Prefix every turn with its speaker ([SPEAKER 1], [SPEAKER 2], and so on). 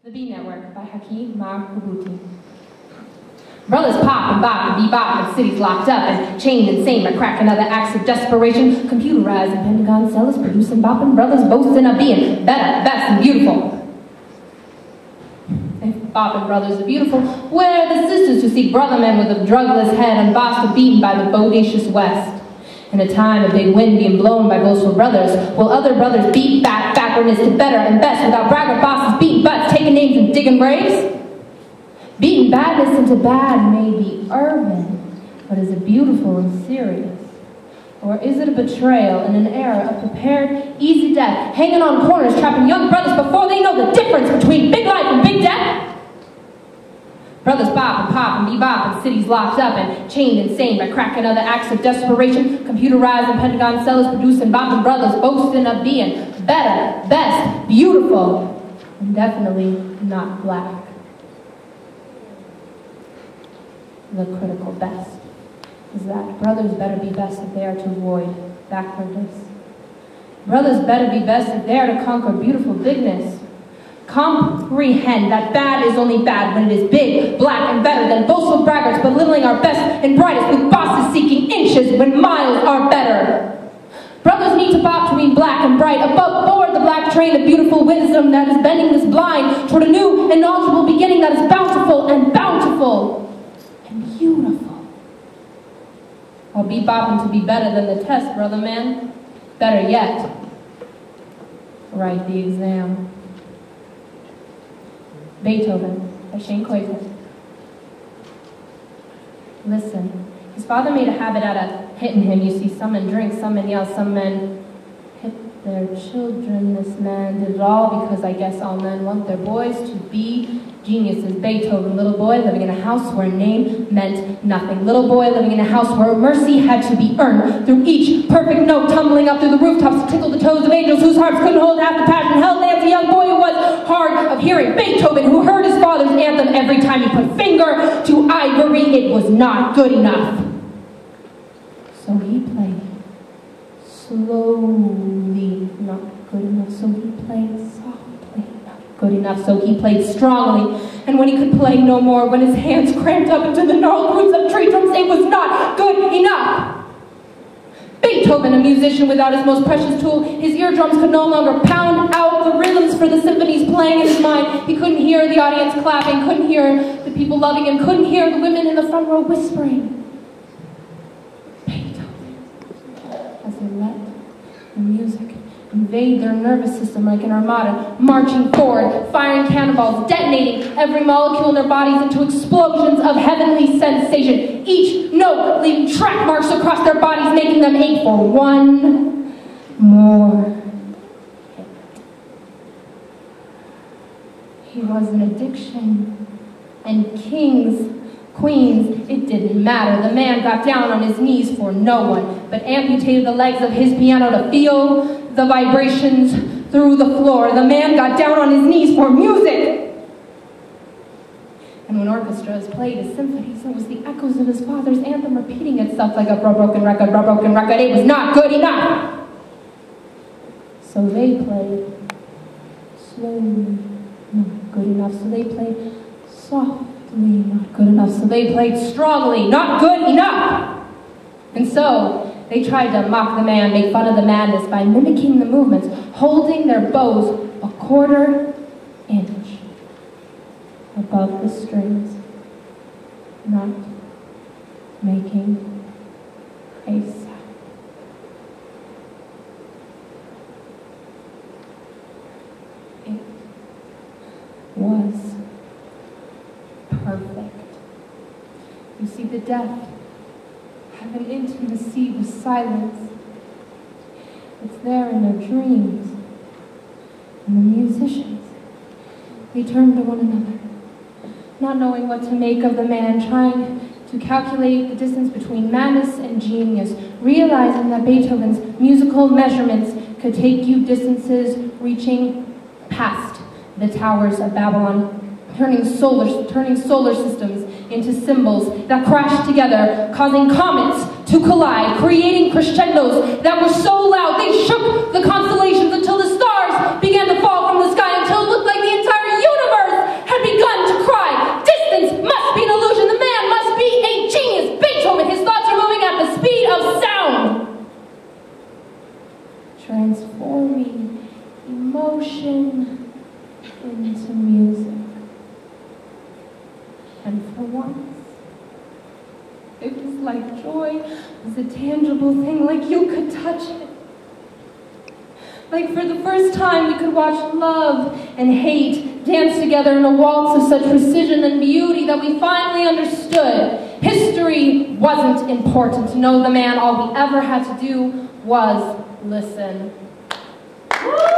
[SPEAKER 1] The B Network by Hakeem Mahboubi. Brothers pop and bop and bebop and cities locked up and chained insane by cracking other acts of desperation. Computerized and Pentagon sellers producing bopping brothers boasting of being better, best, and beautiful. If bopping brothers are beautiful, where are the sisters who seek brother men with a drugless head and bossed or beaten by the bodacious West? In a time of big wind being blown by boastful brothers, will other brothers beat backwardness to better and best without braggart bosses beating butts, taking names and digging graves? Beating badness into bad may be urban, but is it beautiful and serious? Or is it a betrayal in an era of prepared, easy death, hanging on corners, trapping young brothers before they know the difference between big life and big death? Brothers bop and pop and bebop and cities locked up and chained insane by cracking other acts of desperation. Computerized and Pentagon sellers producing bopping brothers boasting of being better, best, beautiful, and definitely not black. The critical best is that brothers better be best if they are to avoid backwardness. Brothers better be best if they are to conquer beautiful bigness. Comprehend that bad is only bad when it is big, black, and better than boastful braggarts belittling our best and brightest with bosses seeking inches when miles are better. Brothers need to bop to be black and bright, above board the black train of beautiful wisdom that is bending this blind toward a new and knowledgeable beginning that is bountiful and beautiful. I'll be bopping to be better than the test, brother man. Better yet, write the exam. Beethoven by Shane Quaker. Listen, his father made a habit out of hitting him. You see, some men drink, some men yell, some men hit their children. This man did it all because I guess all men want their boys to be geniuses. Beethoven, little boy living in a house where a name meant nothing. Little boy living in a house where mercy had to be earned through each perfect note tumbling up through the rooftops to tickle the toes of angels whose hearts couldn't hold half the passion held Lance, a young boy who was hard of hearing. Beethoven, who heard his father's anthem every time he put finger to ivory. It was not good enough. So he played slowly, not good enough. So he played softly, not good enough. So he played strongly. And when he could play no more, when his hands cramped up into the gnarled roots of tree trunks, it was not good enough. Beethoven, a musician without his most precious tool, his eardrums could no longer pound out the rhythms for the symphonies playing in his mind. He couldn't hear the audience clapping, couldn't hear the people loving him, couldn't hear the women in the front row whispering. Beethoven, as they let the music invade their nervous system like an armada, marching forward, firing cannonballs, detonating every molecule in their bodies into explosions of heavenly sensation. Each note leaving track marks across their bodies, making them ache for one more hit. He was an addiction, and kings, queens, it didn't matter. The man got down on his knees for no one, but amputated the legs of his piano to feel the vibrations through the floor. The man got down on his knees for music. And when orchestras played his symphonies, it was the echoes of his father's anthem repeating itself like a broken record, broken record. It was not good enough. So they played slowly, not good enough. So they played softly, not good enough. So they played strongly, not good enough. And so they tried to mock the man, make fun of the madness by mimicking the movements, holding their bows a quarter inch above the strings, not making a sound. It was perfect. You see, the deaf have an intimacy with silence. It's there in their dreams. And the musicians, they turn to one another, not knowing what to make of the man, trying to calculate the distance between madness and genius, realizing that Beethoven's musical measurements could take you distances reaching past the towers of Babylon, turning solar systems into symbols that crashed together, causing comets to collide, creating crescendos that were so loud they shook the constellations until the stars began to fall from the sky, until it looked like the entire universe transforming emotion into music. And for once, it was like joy was a tangible thing, like you could touch it. Like for the first time we could watch love and hate dance together in a waltz of such precision and beauty that we finally understood history wasn't important. To know the man, all we ever had to do was listen. Woo!